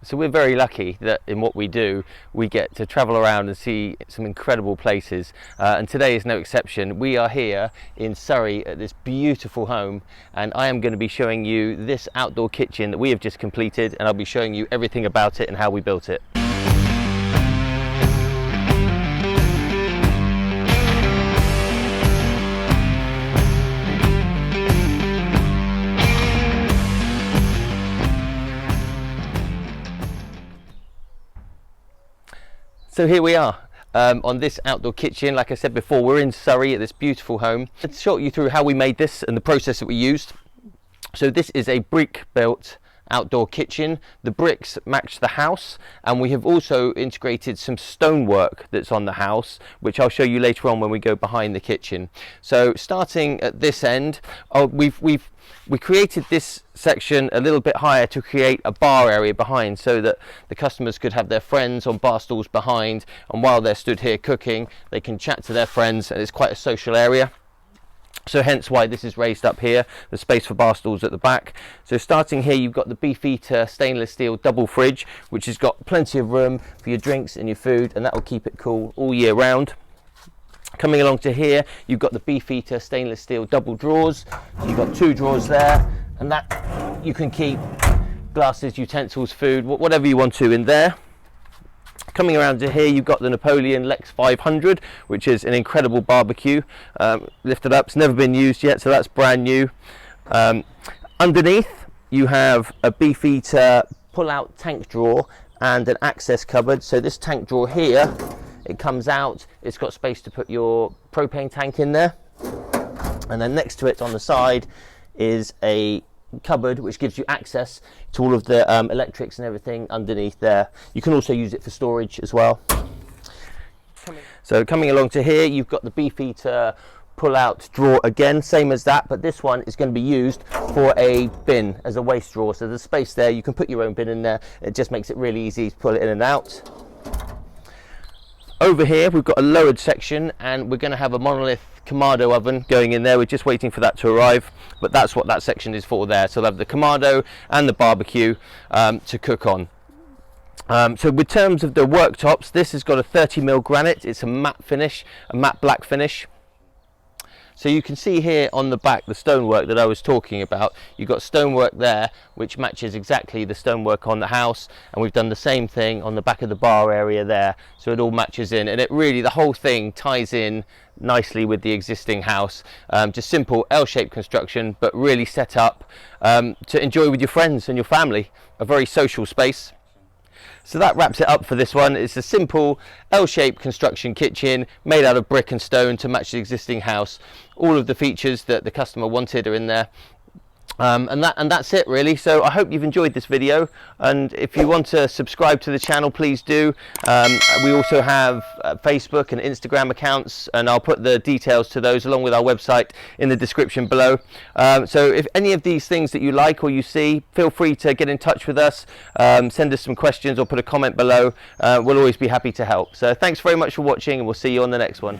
So we're very lucky that in what we do, we get to travel around and see some incredible places. And today is no exception. We are here in Surrey at this beautiful home, and I am going to be showing you this outdoor kitchen that we have just completed, and I'll be showing you everything about it and how we built it. So here we are on this outdoor kitchen. Like I said before, we're in Surrey at this beautiful home. Let's talk you through how we made this and the process that we used. So this is a brick built outdoor kitchen. The bricks match the house, and we have also integrated some stonework that's on the house, which I'll show you later on when we go behind the kitchen. So starting at this end, we created this section a little bit higher to create a bar area behind, so that the customers could have their friends on bar stools behind, and while they're stood here cooking, they can chat to their friends, and it's quite a social area. So hence why this is raised up here, the space for bar stools at the back. So starting here, you've got the Beefeater stainless steel double fridge, which has got plenty of room for your drinks and your food, and that will keep it cool all year round. Coming along to here, you've got the Beefeater stainless steel double drawers. So you've got 2 drawers there, and that you can keep glasses, utensils, food, whatever you want to in there. Coming around to here, you've got the Napoleon Lex 500, which is an incredible barbecue. Lifted up, it's never been used yet, so that's brand new. Underneath, you have a Beefeater pull-out tank drawer and an access cupboard. So this tank drawer here, it comes out, it's got space to put your propane tank in there. And then next to it on the side is a cupboard which gives you access to all of the electrics and everything underneath there. You can also use it for storage as well. So coming along to here, you've got the Beefeater pull-out drawer again, same as that, but this one is going to be used for a bin as a waste drawer. So there's space there, you can put your own bin in there. It just makes it really easy to pull it in and out. Over here we've got a lowered section, and we're going to have a monolith Kamado oven going in there. We're just waiting for that to arrive, but that's what that section is for there. So they'll have the Kamado and the barbecue to cook on. So with terms of the worktops, this has got a 30mm granite. It's a matte finish, a matte black finish. So you can see here on the back the stonework that I was talking about. You've got stonework there which matches exactly the stonework on the house, and we've done the same thing on the back of the bar area there, so it all matches in, and it really, the whole thing ties in nicely with the existing house. Just simple L-shaped construction, but really set up to enjoy with your friends and your family. A very social space. So that wraps it up for this one. It's a simple L-shaped construction kitchen made out of brick and stone to match the existing house. All of the features that the customer wanted are in there. And that's it really. So I hope you've enjoyed this video, and if you want to subscribe to the channel, please do. We also have Facebook and Instagram accounts, and I'll put the details to those along with our website in the description below. So if any of these things that you like or you see, feel free to get in touch with us, send us some questions or put a comment below. We'll always be happy to help. So thanks very much for watching, and we'll see you on the next one.